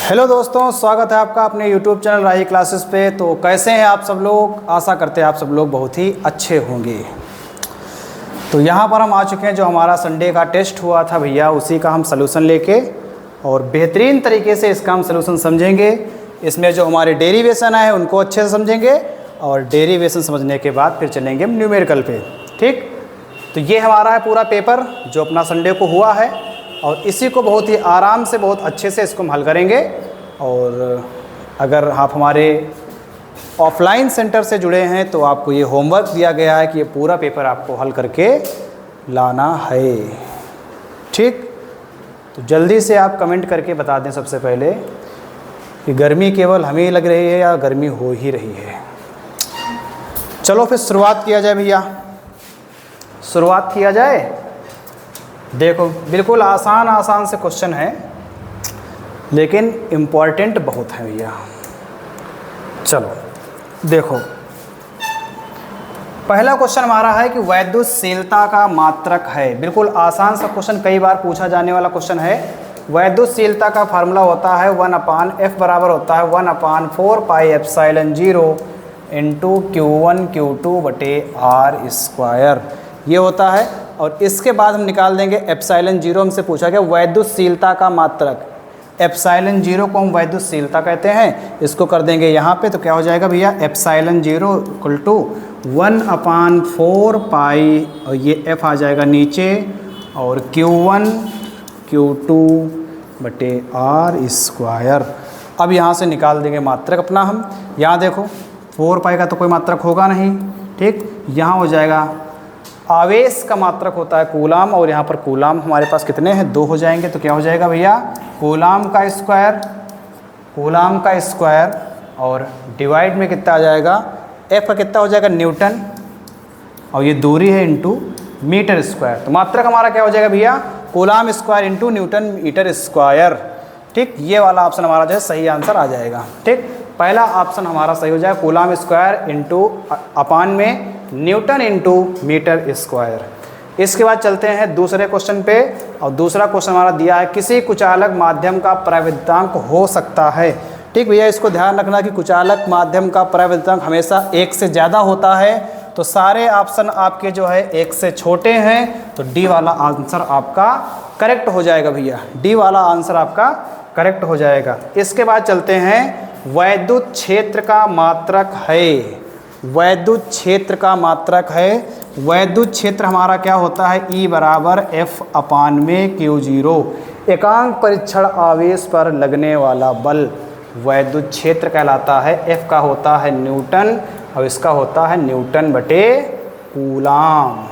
Hello दोस्तों, स्वागत है आपका अपने YouTube चैनल राही क्लासेस पे। तो कैसे हैं आप सब लोग? आशा करते हैं आप सब लोग बहुत ही अच्छे होंगे। तो यहाँ पर हम आ चुके हैं, जो हमारा संडे का टेस्ट हुआ था भैया, उसी का हम सलूशन लेके और बेहतरीन तरीके से इसका हम सलूशन समझेंगे। इसमें जो हमारे डेरिवेशन है उनको अच्छे से समझेंगे और डेरिवेशन समझने के बाद फिर चलेंगे हम न्यूमेरिकल पे। ठीक, तो ये हमारा है पूरा पेपर जो अपना संडे को हुआ है और इसी को बहुत ही आराम से, बहुत अच्छे से इसको हम हल करेंगे। और अगर आप हमारे ऑफलाइन सेंटर से जुड़े हैं तो आपको ये होमवर्क दिया गया है कि ये पूरा पेपर आपको हल करके लाना है। ठीक, तो जल्दी से आप कमेंट करके बता दें सबसे पहले कि गर्मी केवल हमें लग रही है या गर्मी हो ही रही है। चलो फिर शुरुआत किया जाए भैया, शुरुआत किया जाए। देखो, बिल्कुल आसान से क्वेश्चन है लेकिन इम्पॉर्टेंट बहुत है भैया। चलो देखो, पहला क्वेश्चन हमारा है कि वैद्युतशीलता का मात्रक है। बिल्कुल आसान सा क्वेश्चन, कई बार पूछा जाने वाला क्वेश्चन है। वैद्युतशीलता का फार्मूला होता है 1/f बराबर होता है 1/4πε0 इंटू Q1 Q2 बटे R स्क्वायर, ये होता है। और इसके बाद हम निकाल देंगे एप्सिलॉन 0। हमसे पूछा गया वैद्युतशीलता का मात्रक, एप्सिलॉन 0 को हम वैद्युतशीलता कहते हैं। इसको कर देंगे यहाँ पे, तो क्या हो जाएगा भैया, एप्सिलॉन 0 इक्वल टू 1/4π और ये f आ जाएगा नीचे और Q1 Q2 बटे R स्क्वायर। अब यहाँ से निकाल देंगे मात्रक अपना हम। यहाँ देखो 4π का तो कोई मात्रक होगा नहीं। ठीक, यहाँ हो जाएगा आवेश का मात्रक होता है कूलाम, और यहाँ पर कूलाम हमारे पास कितने हैं, 2 हो जाएंगे। तो क्या हो जाएगा भैया, कूलाम का स्क्वायर और डिवाइड में कितना आ जाएगा, F का कितना हो जाएगा, न्यूटन, और ये दूरी है इंटू मीटर स्क्वायर। तो मात्रक हमारा क्या हो जाएगा भैया, coulomb square into newton metre square. ठीक, ये वाला ऑप्शन हमारा जो है सही आंसर आ जाएगा। ठीक, पहला ऑप्शन हमारा सही हो जाएगा, कूलाम स्क्वायर इंटू अपान में न्यूटन इंटू मीटर स्क्वायर। इसके बाद चलते हैं दूसरे क्वेश्चन पे, और दूसरा क्वेश्चन हमारा दिया है किसी कुचालक माध्यम का प्रवृत्तांक हो सकता है। ठीक भैया, इसको ध्यान रखना कि कुचालक माध्यम का प्रवृत्तांक हमेशा 1 से ज़्यादा होता है। तो सारे ऑप्शन आपके जो है 1 से छोटे हैं, तो डी वाला आंसर आपका करेक्ट हो जाएगा भैया, डी वाला आंसर आपका करेक्ट हो जाएगा। इसके बाद चलते हैं वैद्युत क्षेत्र का मात्रक है। वैद्युत क्षेत्र का मात्रक है, वैद्युत क्षेत्र हमारा क्या होता है, E बराबर F/में Q0, एकांक परीक्षण आवेश पर लगने वाला बल वैद्युत क्षेत्र कहलाता है। F का होता है न्यूटन और इसका होता है न्यूटन बटे कूलाम,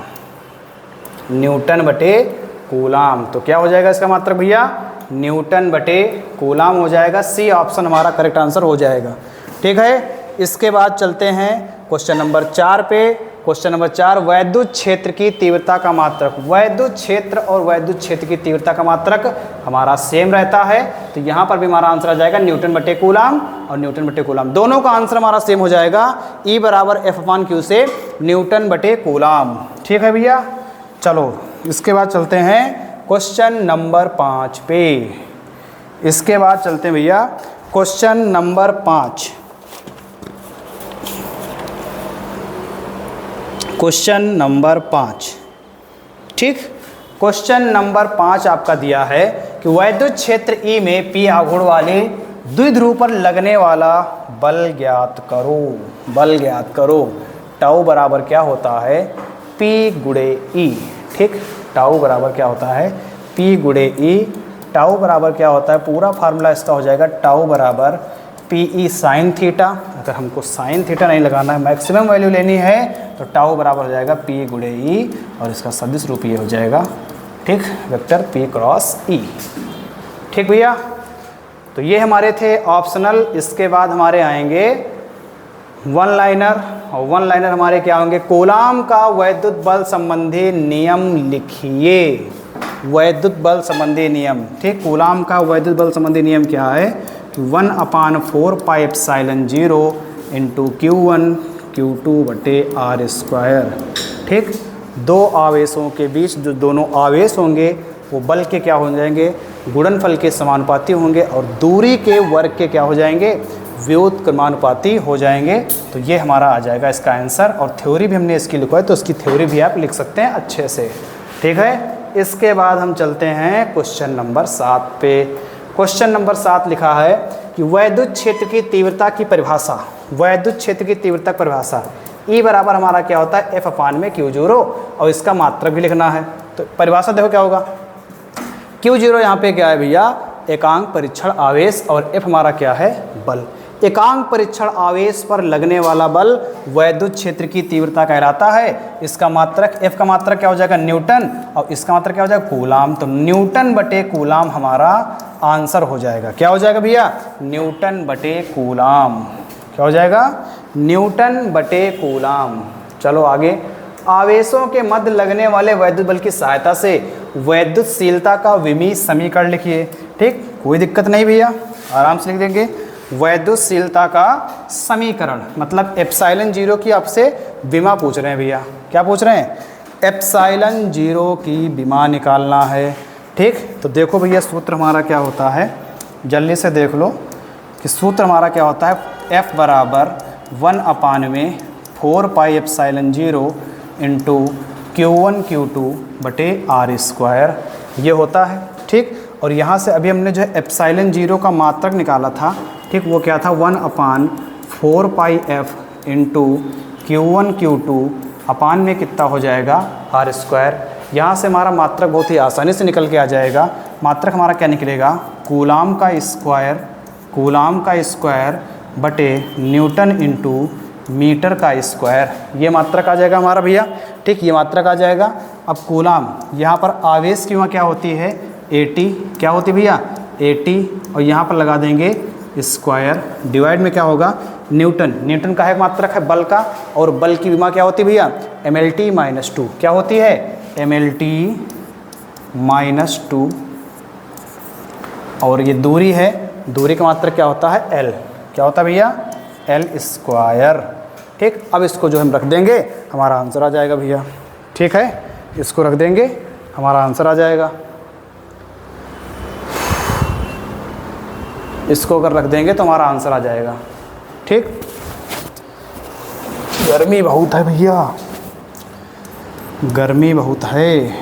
न्यूटन बटे कूलाम। तो क्या हो जाएगा इसका मात्रक भैया, न्यूटन बटे कूलाम हो जाएगा। सी ऑप्शन हमारा करेक्ट आंसर हो जाएगा। ठीक है, इसके बाद चलते हैं क्वेश्चन नंबर 4 पे। क्वेश्चन नंबर 4, वैद्युत क्षेत्र की तीव्रता का मात्रक। वैद्युत क्षेत्र और वैद्युत क्षेत्र की तीव्रता का मात्रक हमारा सेम रहता है, तो यहाँ पर भी हमारा आंसर आ जाएगा न्यूटन बटे कूलाम और न्यूटन बटे कूलाम, दोनों का आंसर हमारा सेम हो जाएगा। E बराबर F/Q से न्यूटन बटे कूलाम। ठीक है भैया, चलो इसके बाद चलते हैं क्वेश्चन नंबर 5 पे। इसके बाद चलते हैं भैया क्वेश्चन नंबर 5। क्वेश्चन नंबर 5, ठीक, क्वेश्चन नंबर 5 आपका दिया है कि वैद्युत क्षेत्र E में P आघूर्ण वाले द्विध्रुव पर लगने वाला बल ज्ञात करो। बल ज्ञात करो। टाउ बराबर क्या होता है, P गुणे E। ठीक, टाउ बराबर क्या होता है, P गुणे E। टाउ बराबर क्या होता है, पूरा फार्मूला इसका हो जाएगा टाउ बराबर PE साइन थीटा। अगर हमको साइन थीटा नहीं लगाना है, मैक्सिमम वैल्यू लेनी है, तो टाउ बराबर हो जाएगा P गुणे E और इसका सदिश रूप ये हो जाएगा, ठीक, वेक्टर P क्रॉस E। ठीक भैया, तो ये हमारे थे ऑप्शनल। इसके बाद हमारे आएंगे वन लाइनर, और वन लाइनर हमारे क्या होंगे, कूलाम का वैद्युत बल संबंधी नियम लिखिए। वैद्युत बल संबंधी नियम, ठीक, कूलाम का वैद्युत बल संबंधी नियम क्या है, 1/4πε0 इंटू Q1 Q2 बटे R स्क्वायर। ठीक, दो आवेशों के बीच जो दोनों आवेश होंगे वो बल के क्या हो जाएंगे, गुणनफल के समानुपाती होंगे और दूरी के वर्ग के क्या हो जाएंगे, व्युत्क्रमानुपाती हो जाएंगे। तो ये हमारा आ जाएगा इसका आंसर। और थ्योरी भी हमने इसकी लिखवाई, तो उसकी थ्योरी भी आप लिख सकते हैं अच्छे से। ठीक है, इसके बाद हम चलते हैं क्वेश्चन नंबर 7 पे। क्वेश्चन नंबर 7 लिखा है कि वैद्युत क्षेत्र की तीव्रता की परिभाषा, वैद्युत क्षेत्र की तीव्रता की परिभाषा E बराबर हमारा क्या होता है, F अपान में Q0, और इसका मात्रक भी लिखना है। तो परिभाषा देखो क्या होगा, Q0 यहाँ पे क्या है भैया, एकांक परीक्षण आवेश, और F हमारा क्या है, बल। एकांक परीक्षण आवेश पर लगने वाला बल वैद्युत क्षेत्र की तीव्रता कहलाता है। इसका मात्रक F का मात्रक क्या हो जाएगा, न्यूटन, और इसका मात्रक क्या हो जाएगा, कूलाम। तो न्यूटन बटे कूलाम हमारा आंसर हो जाएगा। क्या हो जाएगा भैया, न्यूटन बटे कूलाम। क्या हो जाएगा, न्यूटन बटे कूलाम। चलो आगे, आवेशों के मध्य लगने वाले वैद्युत बल की सहायता से वैद्युतशीलता का विमीय समीकरण लिखिए। ठीक, कोई दिक्कत नहीं भैया, आराम से लिख देंगे। वैद्युतशीलता का समीकरण मतलब एप्सिलॉन 0 की आपसे विमा पूछ रहे हैं भैया। क्या पूछ रहे हैं, एप्सिलॉन 0 की विमा निकालना है। ठीक, तो देखो भैया सूत्र हमारा क्या होता है, जल्दी से देख लो कि सूत्र हमारा क्या होता है, F बराबर 1/4 pi epsilon 0 into Q1 Q2 बटे R², ये होता है। ठीक, और यहाँ से अभी हमने जो है एप्सिलॉन 0 का मात्रक निकाला था, ठीक, वो क्या था, 1/4 पाई F इंटू Q1 Q2 अपान में कितना हो जाएगा, R²। यहाँ से हमारा मात्रक बहुत ही आसानी से निकल के आ जाएगा। मात्रक हमारा क्या निकलेगा, कूलाम का स्क्वायर, कूलाम का स्क्वायर बटे न्यूटन इंटू मीटर का स्क्वायर, ये मात्रक आ जाएगा हमारा भैया। ठीक, ये मात्रक आ जाएगा। अब कूलाम, यहाँ पर आवेश की वहाँ क्या होती है, 80, क्या होती है भैया, 80, और यहाँ पर लगा देंगे स्क्वायर, डिवाइड में क्या होगा, न्यूटन, न्यूटन का है मात्रक है बल का, और बल की विमा क्या होती है भैया, MLT-2, क्या होती है, MLT-2, और ये दूरी है, दूरी का मात्रक क्या होता है, L, क्या होता है भैया, L²। ठीक, अब इसको जो हम रख देंगे हमारा आंसर आ जाएगा भैया। ठीक है, इसको रख देंगे हमारा आंसर आ जाएगा। इसको अगर रख देंगे तो हमारा आंसर आ जाएगा। ठीक, गर्मी बहुत है भैया, गर्मी बहुत है,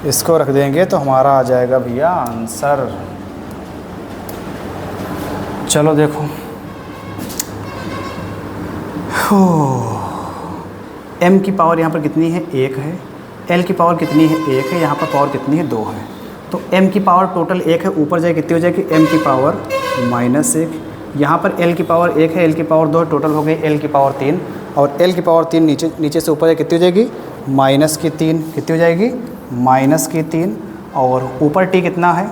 इसको रख देंगे तो हमारा आ जाएगा भैया आंसर। चलो देखो, M की पावर यहाँ पर कितनी है, 1 है, L की पावर कितनी है, 1 है, यहाँ पर पावर कितनी है, 2 है। तो M की पावर टोटल 1 है, ऊपर जाए कितनी हो जाएगी, M की पावर -1, यहाँ पर L की पावर 1 है, L की पावर 2 है, टोटल हो गई L की पावर 3, और L की पावर 3 नीचे से ऊपर जाए कितनी हो जाएगी, -3, कितनी हो जाएगी, -3, और ऊपर T कितना है,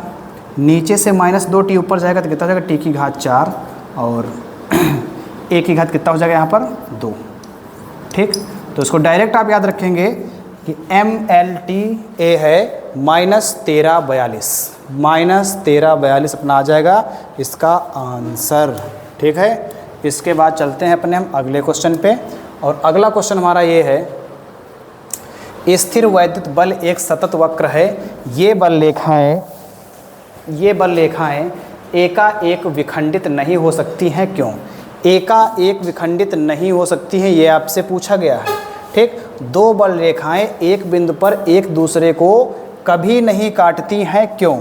नीचे से -2T ऊपर जाएगा तो कितना हो जाएगा, T की घात 4, और A की घात कितना हो जाएगा यहाँ पर, 2। ठीक, तो इसको डायरेक्ट आप याद रखेंगे कि MLTA है -1342, -1342 अपना आ जाएगा इसका आंसर। ठीक है, इसके बाद चलते हैं अपने हम अगले क्वेश्चन पे, और अगला क्वेश्चन हमारा ये है, स्थिर वैद्युत बल एक सतत वक्र है, ये बल रेखाएं एकाएक विखंडित नहीं हो सकती हैं, क्यों, एकाएक विखंडित नहीं हो सकती हैं, ये आपसे पूछा गया है। ठीक, दो बल रेखाएं एक बिंदु पर एक दूसरे को कभी नहीं काटती हैं, क्यों,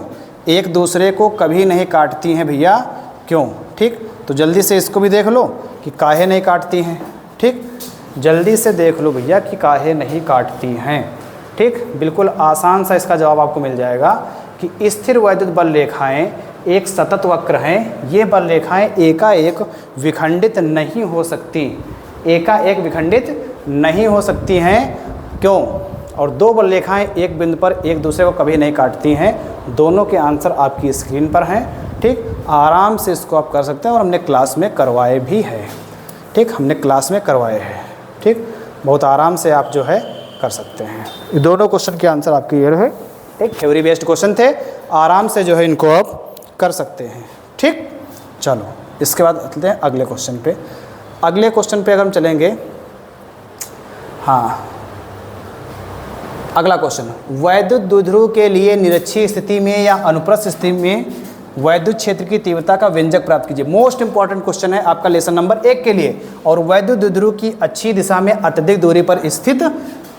एक दूसरे को कभी नहीं काटती हैं भैया, क्यों। ठीक, तो जल्दी से इसको भी देख लो कि काहे नहीं काटती हैं। ठीक, जल्दी से देख लो भैया कि काहे नहीं काटती हैं। ठीक, बिल्कुल आसान सा इसका जवाब आपको मिल जाएगा कि स्थिर वैद्युत बल रेखाएं एक सतत वक्र हैं, ये बल रेखाएं एकाएक विखंडित नहीं हो सकती, एकाएक विखंडित नहीं हो सकती हैं, क्यों, और दो बल रेखाएं एक बिंदु पर एक दूसरे को कभी नहीं काटती हैं। दोनों के आंसर आपकी स्क्रीन पर हैं। ठीक, आराम से इसको आप कर सकते हैं, और हमने क्लास में करवाए भी है। ठीक, हमने क्लास में करवाए हैं। ठीक, बहुत आराम से आप जो है कर सकते हैं। ये दोनों क्वेश्चन के आंसर आपके ये है, एक थ्योरी बेस्ड क्वेश्चन थे, आराम से जो है इनको आप कर सकते हैं। ठीक, चलो इसके बाद चलते हैं अगले क्वेश्चन पे। अगले क्वेश्चन पे अगर हम चलेंगे, हाँ अगला क्वेश्चन, वैद्युत द्विध्रुव के लिए निरक्षीय स्थिति में या अनुप्रस्थ स्थिति में वैद्युत क्षेत्र की तीव्रता का व्यंजक प्राप्त कीजिए। मोस्ट इंपॉर्टेंट क्वेश्चन है आपका लेसन नंबर 1 के लिए। और वैद्युत द्विध्रुव की अच्छी दिशा में अत्यधिक दूरी पर स्थित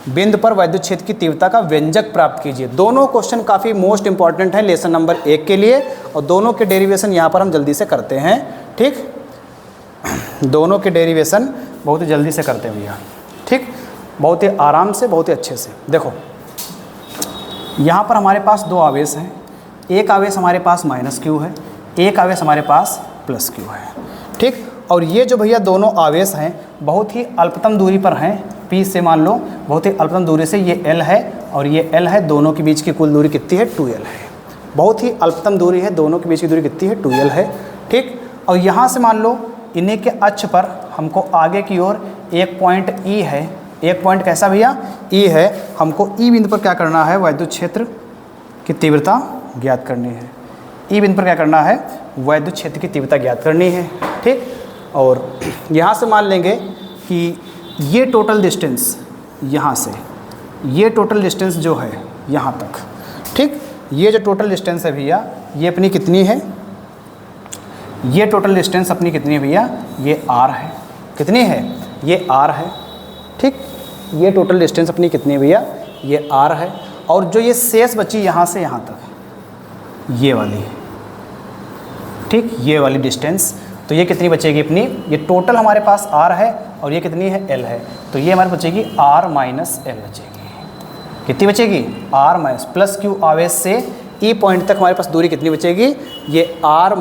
बिंदु पर वैद्युत क्षेत्र की तीव्रता का व्यंजक प्राप्त कीजिए। दोनों क्वेश्चन काफ़ी मोस्ट इंपॉर्टेंट हैं लेसन नंबर 1 के लिए, और दोनों के डेरिवेशन यहाँ पर हम जल्दी से करते हैं। ठीक, दोनों के डेरिवेशन बहुत ही जल्दी से करते हैं भैया। ठीक, बहुत ही आराम से, बहुत ही अच्छे से। देखो यहाँ पर हमारे पास दो आवेश हैं, एक आवेश हमारे पास -q है, एक आवेश हमारे पास +q है। ठीक, और ये जो भैया दोनों आवेश हैं बहुत ही अल्पतम दूरी पर हैं, P से मान लो बहुत ही अल्पतम दूरी से, ये L है और ये L है, दोनों के बीच की कुल दूरी कितनी है 2L है। बहुत ही अल्पतम दूरी है, दोनों के बीच की दूरी कितनी है 2L है। ठीक, और यहाँ से मान लो इन्हीं के अक्ष पर हमको आगे की ओर एक पॉइंट E है, एक पॉइंट कैसा भैया E है, हमको E बिंदु पर क्या करना है, वैद्युत क्षेत्र की तीव्रता ज्ञात करनी है। E बिंदु पर क्या करना है, वैद्युत क्षेत्र की तीव्रता ज्ञात करनी है। ठीक, और यहाँ से मान लेंगे कि ये टोटल डिस्टेंस यहाँ से, ये टोटल डिस्टेंस जो है यहाँ तक, ठीक, ये जो टोटल डिस्टेंस है भैया ये अपनी कितनी है, ये टोटल डिस्टेंस अपनी कितनी है भैया, ये R है। कितनी है, ये R है। ठीक, ये टोटल डिस्टेंस अपनी कितनी है भैया, ये R है। और जो ये शेष बची यहाँ से यहाँ तक, ये वाली, ठीक, ये वाली डिस्टेंस, तो ये कितनी बचेगी अपनी, ये टोटल हमारे पास R है और ये कितनी है L है, तो ये हमारी बचेगी R - L बचेगी। कितनी बचेगी, R +q आवेश से E पॉइंट तक हमारे पास दूरी कितनी बचेगी, ये R -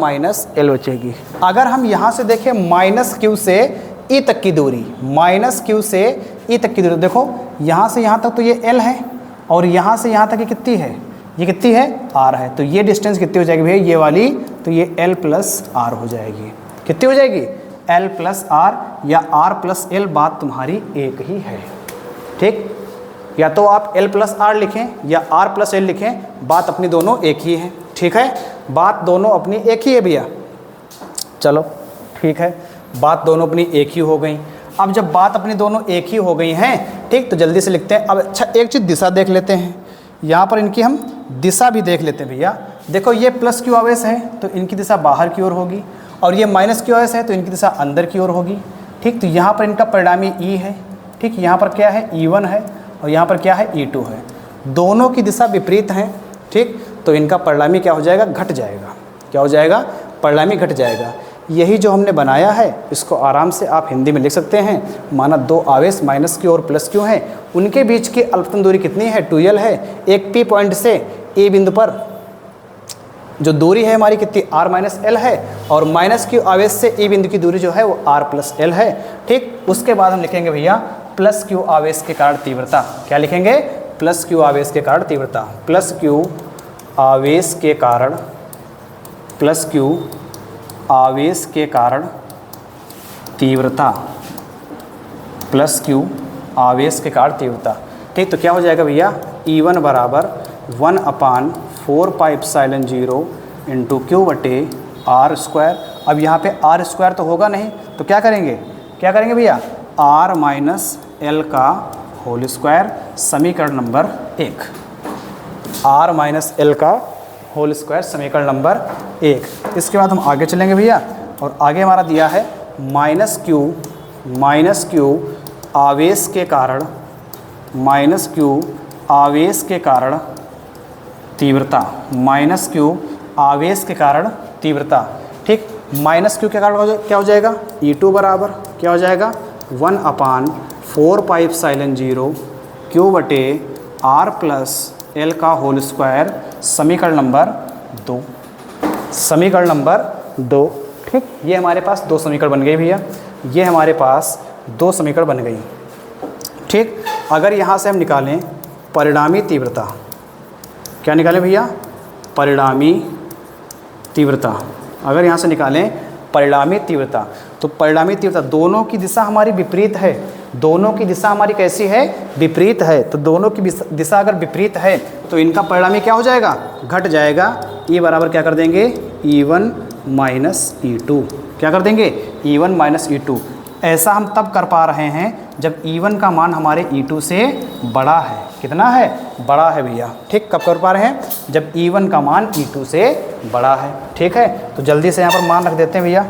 L बचेगी। अगर हम यहाँ से देखें -q से E तक की दूरी, -q से E तक की दूरी, देखो यहाँ से यहाँ तक तो ये L है और यहाँ से यहाँ तक ये कितनी है, ये कितनी है, R है। तो ये डिस्टेंस कितनी हो जाएगी भैया, ये वाली, तो ये L + R हो जाएगी। कितनी हो जाएगी, L + R या R + L, बात तुम्हारी एक ही है। ठीक, या तो आप L + R लिखें या R + L लिखें, बात अपनी दोनों एक ही है। ठीक है, बात दोनों अपनी एक ही है भैया। चलो ठीक है, बात दोनों अपनी एक ही हो गई। अब जब बात अपनी दोनों एक ही हो गई हैं, ठीक, तो जल्दी से लिखते हैं। अब अच्छा एक चीज़ दिशा देख लेते हैं, यहाँ पर इनकी हम दिशा भी देख लेते हैं भैया। देखो ये +q आवेश है तो इनकी दिशा बाहर की ओर होगी, और ये -q आवेश है तो इनकी दिशा अंदर की ओर होगी। ठीक, तो यहाँ पर इनका परिणामी E है। ठीक, यहाँ पर क्या है, E1 है और यहाँ पर क्या है, E2 है। दोनों की दिशा विपरीत हैं। ठीक, तो इनका परिणामी क्या हो जाएगा, घट जाएगा। क्या हो जाएगा, परिणामी घट जाएगा। यही जो हमने बनाया है इसको आराम से आप हिंदी में लिख सकते हैं। माना दो आवेश -q और +q हैं, उनके बीच की अल्पतम दूरी कितनी है, 2L है। एक P पॉइंट से E बिंदु पर जो दूरी है हमारी कितनी, R - L है, और -q आवेश से E बिंदु की दूरी जो है वो R + L है। ठीक, उसके बाद हम लिखेंगे भैया +q आवेश के कारण तीव्रता। क्या लिखेंगे, +q आवेश के कारण तीव्रता, +q आवेश के कारण, +q आवेश के कारण तीव्रता, +q आवेश के कारण तीव्रता। ठीक, तो क्या हो जाएगा भैया, E1 = 1/4πε0 × q/r²। अब यहाँ पे r² तो होगा नहीं, तो क्या करेंगे, क्या करेंगे भैया, R - L का होल स्क्वायर, समीकरण नंबर 1। R - L का होल स्क्वायर, समीकरण नंबर 1। इसके बाद हम आगे चलेंगे भैया, और आगे हमारा दिया है -q आवेश के कारण, -q आवेश के कारण तीव्रता, -q आवेश के कारण तीव्रता। ठीक, -q के कारण क्या हो जाएगा, E2 बराबर क्या हो जाएगा, 1/4πε0 q/r + L का होल स्क्वायर, समीकरण नंबर 2। समीकरण नंबर 2। ठीक, ये हमारे पास दो समीकरण बन गए भैया, ये हमारे पास दो समीकरण बन गई। ठीक, अगर यहाँ से हम निकालें परिणामी तीव्रता, क्या निकालें भैया, परिणामी तीव्रता। अगर यहाँ से निकालें परिणामी तीव्रता, तो परिणामी तीव्रता, दोनों की दिशा हमारी विपरीत है। दोनों की दिशा हमारी कैसी है, विपरीत है। तो दोनों की दिशा अगर विपरीत है तो इनका परिणामी क्या हो जाएगा, घट जाएगा। E बराबर क्या कर देंगे, E1 - E2। क्या कर देंगे, E1 - E2। ऐसा हम तब कर पा रहे हैं जब E1 का मान हमारे E2 से बड़ा है। कितना है? बड़ा है भैया। ठीक, कब कर पा रहे हैं? जब E1 का मान E2 से बड़ा है। ठीक है, तो जल्दी से यहाँ पर मान रख देते हैं भैया,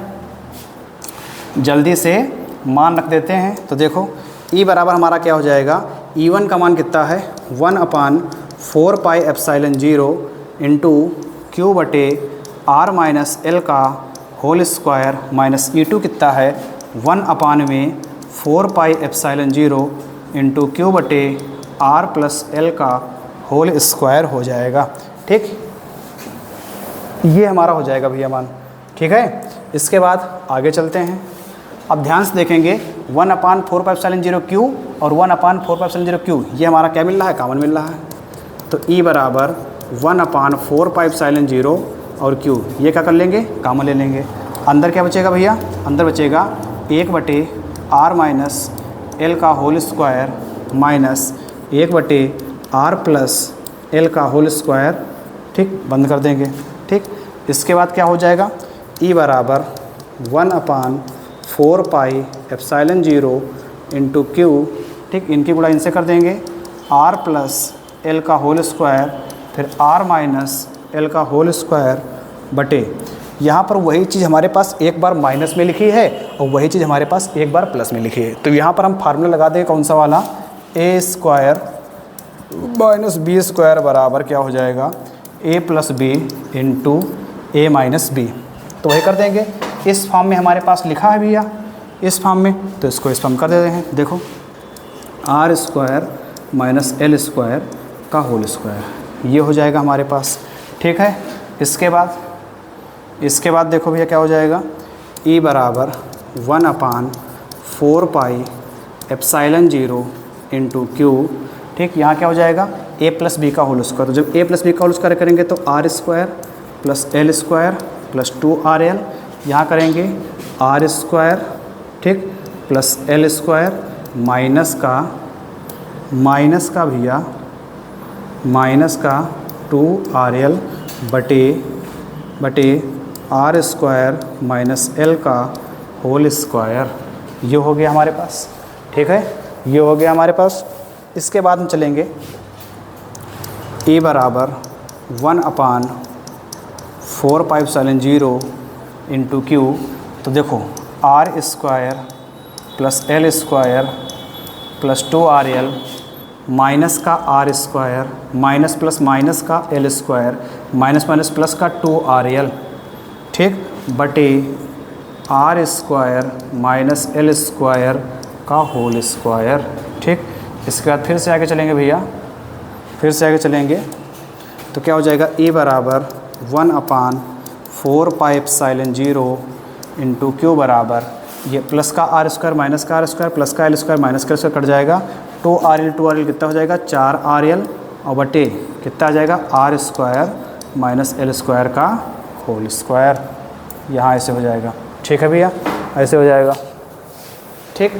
जल्दी से मान रख देते हैं। तो देखो E बराबर हमारा क्या हो जाएगा, E1 का मान कितना है 1/4πε0 इंटू क्यू बटे R माइनस एल का होल स्क्वायर माइनस E2 कितना है 1/4πε0 इंटू क्यू बटे R प्लस एल का होल स्क्वायर हो जाएगा। ठीक, ये हमारा हो जाएगा भैया मान। ठीक है, इसके बाद आगे चलते हैं। अब ध्यान से देखेंगे 1/4πε0 क्यू और 1/4πε0 क्यू, ये हमारा क्या मिल रहा है? कॉमन मिल रहा है। तो E बराबर 1/4πε0 और क्यू, ये क्या कर लेंगे? कॉमन ले लेंगे। अंदर क्या बचेगा भैया? अंदर बचेगा 1/R माइनस एल का whole square minus 1/R plus L का होल स्क्वायर। ठीक, बंद कर देंगे। ठीक, इसके बाद क्या हो जाएगा? E बराबर 1/4πε0 इंटू क्यू। ठीक, इनकी गुणा इनसे कर देंगे, R प्लस एल का होल स्क्वायर फिर R माइनस एल का होल स्क्वायर बटे, यहाँ पर वही चीज़ हमारे पास एक बार माइनस में लिखी है और वही चीज़ हमारे पास एक बार प्लस में लिखी है। तो यहाँ पर हम फार्मूला लगा देंगे कौन सा वाला, ए स्क्वायर माइनस बी स्क्वायर बराबर क्या हो जाएगा, A plus B into A minus B. तो वही कर देंगे, इस फॉर्म में हमारे पास लिखा है भैया, इस फॉर्म में, तो इसको इस फॉर्म कर देते हैं। देखो R square minus L square का होल स्क्वायर, ये हो जाएगा हमारे पास। ठीक है, इसके बाद देखो भैया क्या हो जाएगा, ई बराबर 1/4πε0 इंटू क्यू। ठीक, यहाँ क्या हो जाएगा, ए प्लस बी का होल स्क्वायर। तो जब ए प्लस बी का होल स्क्वायर करेंगे तो R square plus L square plus 2RL, यहाँ करेंगे आर स्क्वायर, ठीक, प्लस एल स्क्वायर माइनस का भैया माइनस का 2RL बटे आर स्क्वायर माइनस एल का होल स्क्वायर। ये हो गया हमारे पास। ठीक है, ये हो गया हमारे पास। इसके बाद हम चलेंगे ए बराबर 1/4πε0 इंटू क्यू। तो देखो R square plus L square plus 2RL minus का R square minus plus minus का L square minus minus plus का 2RL, ठीक, बटे R square minus L square का होल स्क्वायर। ठीक, इसके बाद फिर से आगे चलेंगे भैया, फिर से आगे चलेंगे तो क्या हो जाएगा, ए बराबर 1/4πε0 इंटू क्यू बराबर, ये प्लस का आर स्क्वायर माइनस का आर स्क्वायर प्लस का एल स्क्वायर माइनस का एल स्क्वायर कट जाएगा, 2RL कितना हो जाएगा 4RL और बटे कितना आ जाएगा R square minus L square का होल स्क्वायर। यहाँ ऐसे हो जाएगा। ठीक है भैया, ऐसे हो जाएगा। ठीक,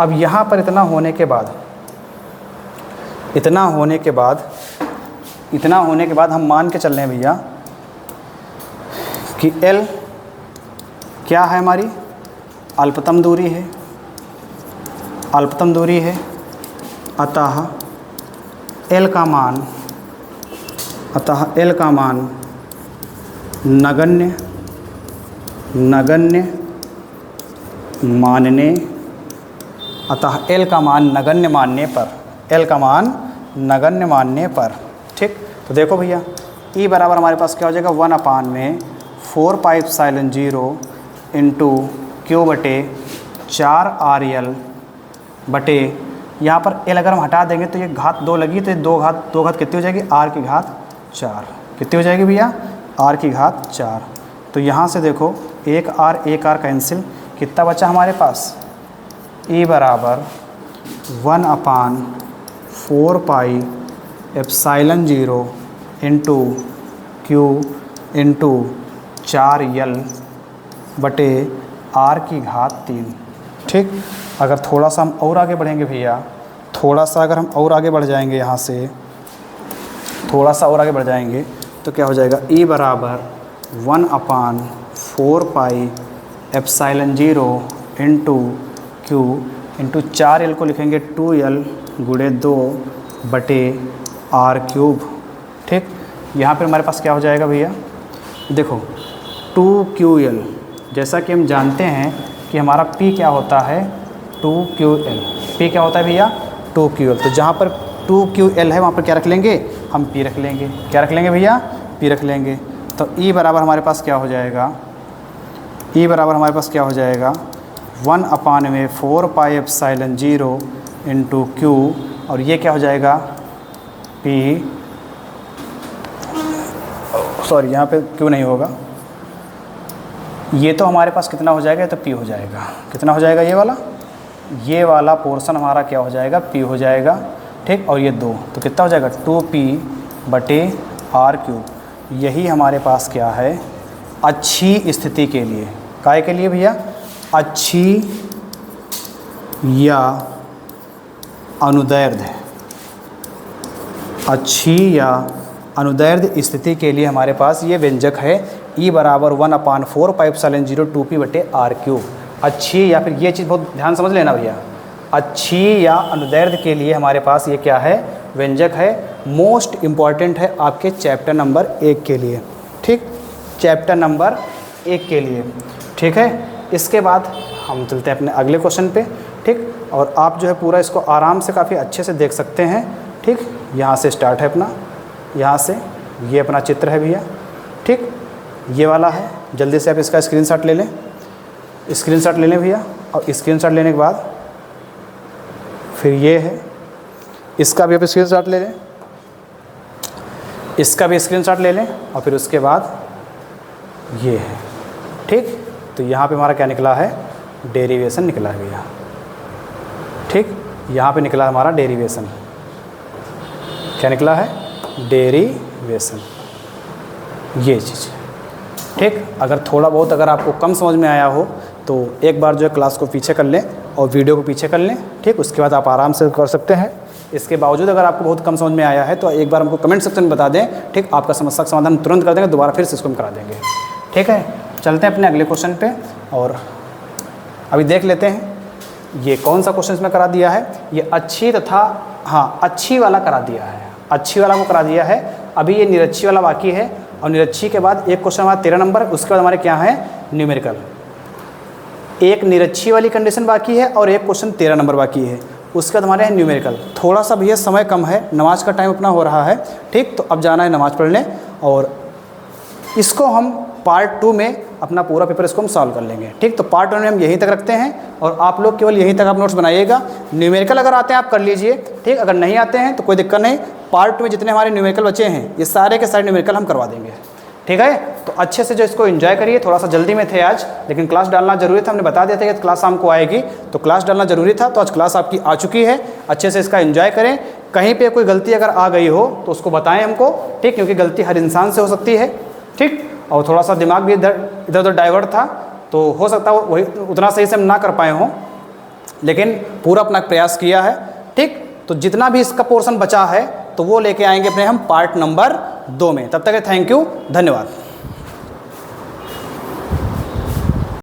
अब यहाँ पर इतना होने के बाद हम मान के चल रहे हैं भैया कि L क्या है, हमारी अल्पतम दूरी है, अतः L का मान नगण्य मानने, अतः L का मान नगण्य मानने पर, ठीक। तो देखो भैया E बराबर हमारे पास क्या हो जाएगा 1/4πε0 इंटू क्यू बटे 4RL बटे, यहाँ पर L अगर हम हटा देंगे तो ये घात 2 लगी, तो ये दो घात कितनी हो जाएगी, R की घात 4। कितनी हो जाएगी भैया, R की घात 4। तो यहाँ से देखो एक R कैंसिल, कितना बचा हमारे पास, E बराबर 1/4πε0 इंटू क्यू इंटू 4L बटे R की घात 3। ठीक, अगर थोड़ा सा हम और आगे बढ़ेंगे भैया, अगर हम और आगे बढ़ जाएंगे, यहाँ से थोड़ा सा और आगे बढ़ जाएंगे तो क्या हो जाएगा, E बराबर 1/4πε0 इंटू Q इंटू 4L को लिखेंगे 2L गुणे 2 बटे R क्यूब। ठीक, यहाँ पर हमारे पास क्या हो जाएगा भैया, देखो 2QL, जैसा कि हम जानते हैं कि हमारा P क्या होता है 2QL। P क्या होता है भैया 2QL। तो जहाँ पर 2QL है वहाँ पर क्या रख लेंगे, हम P रख लेंगे। क्या रख लेंगे भैया, P रख लेंगे। तो E बराबर हमारे पास क्या हो जाएगा, E बराबर हमारे पास क्या हो जाएगा 1/4 पाई एप्सिलॉन 0 इंटू Q, और ये क्या हो जाएगा P, सॉरी यहाँ पे Q नहीं होगा, ये तो हमारे पास कितना हो जाएगा, तो P हो जाएगा। कितना हो जाएगा, ये वाला पोर्शन हमारा क्या हो जाएगा, P हो जाएगा। ठीक, और ये 2, तो कितना हो जाएगा 2P बटे R क्यूब। यही हमारे पास क्या है, अच्छी स्थिति के लिए, काय के लिए भैया, अच्छी या अनुदैर्ध्य, अच्छी या अनुदैर्ध्य स्थिति के लिए हमारे पास ये व्यंजक है E बराबर 1/4 पाई एप्सिलॉन 0 2P बटे R क्यूब। अच्छी, या फिर ये चीज़ बहुत ध्यान समझ लेना भैया, अच्छी या अनुदैर्ध्य के लिए हमारे पास ये क्या है, व्यंजक है। मोस्ट इम्पॉर्टेंट है आपके चैप्टर नंबर 1 के लिए। ठीक, चैप्टर नंबर 1 के लिए। ठीक है, इसके बाद हम चलते हैं अपने अगले क्वेश्चन पे। ठीक, और आप जो है पूरा इसको आराम से काफ़ी अच्छे से देख सकते हैं। ठीक, यहाँ से स्टार्ट है अपना, यहाँ से ये अपना चित्र है भैया। ठीक, ये वाला है, जल्दी से आप इसका स्क्रीनशॉट ले लें, स्क्रीनशॉट ले लें भैया। और स्क्रीनशॉट लेने के बाद फिर ये है, इसका भी आप स्क्रीनशॉट ले लें, इसका भी स्क्रीनशॉट ले लें, और फिर उसके बाद ये है। ठीक, तो यहाँ पे हमारा क्या निकला है, डेरिवेशन निकला है भैया। ठीक, यहाँ पे निकला हमारा डेरिवेशन, क्या निकला है, डेरिवेशन, ये चीज़। ठीक, अगर थोड़ा बहुत अगर आपको कम समझ में आया हो तो एक बार जो है क्लास को पीछे कर लें और वीडियो को पीछे कर लें। ठीक, उसके बाद आप आराम से कर सकते हैं। इसके बावजूद अगर आपको बहुत कम समझ में आया है तो एक बार हमको कमेंट सेक्शन में बता दें। ठीक, आपका समस्या का समाधान तुरंत कर देंगे, दोबारा फिर से इसको हम करा देंगे। ठीक है, चलते हैं अपने अगले क्वेश्चन पे, और अभी देख लेते हैं ये कौन सा क्वेश्चन इसमें करा दिया है। ये अच्छी तथा, हाँ, अच्छी वाला करा दिया है, अच्छी वाला को करा दिया है। अभी ये निरच्छी वाला बाकी है, और निरच्छी के बाद एक क्वेश्चन हमारा 13 नंबर, उसके बाद हमारे क्या है, न्यूमेरिकल। एक निरच्छी वाली कंडीशन बाकी है और एक क्वेश्चन 13 नंबर बाकी है, उसके बाद हमारे हैं न्यूमेरिकल। थोड़ा सा भैया समय कम है, नमाज का टाइम अपना हो रहा है। ठीक, तो अब जाना है नमाज पढ़ने, और इसको हम पार्ट 2 में अपना पूरा पेपर इसको हम सॉल्व कर लेंगे। ठीक, तो पार्ट 1 में हम यहीं तक रखते हैं, और आप लोग केवल यहीं तक आप नोट्स बनाइएगा। न्यूमेरिकल अगर आते हैं आप कर लीजिए। ठीक, अगर नहीं आते हैं तो कोई दिक्कत नहीं, पार्ट 2 में जितने हमारे न्यूमेरिकल बचे हैं ये सारे के सारे न्यूमेरिकल हम करवा देंगे। ठीक है, तो अच्छे से जो इसको एंजॉय करिए। थोड़ा सा जल्दी में थे आज, लेकिन क्लास डालना जरूरी था। हमने बता दिया था कि क्लास शाम को आएगी, तो क्लास डालना जरूरी था। तो आज क्लास आपकी आ चुकी है, अच्छे से इसका एंजॉय करें। कहीं पे कोई गलती अगर आ गई हो तो उसको बताएं हमको। ठीक, क्योंकि गलती हर इंसान से हो सकती है। ठीक, और थोड़ा सा दिमाग भी इधर उधर डाइवर्ट था, तो हो सकता है वही उतना सही से हम ना कर पाए हों, लेकिन पूरा अपना प्रयास किया है। ठीक, तो जितना भी इसका पोर्शन बचा है तो वो लेके आएंगे अपने हम पार्ट नंबर 2 में। तब तक थैंक यू, धन्यवाद।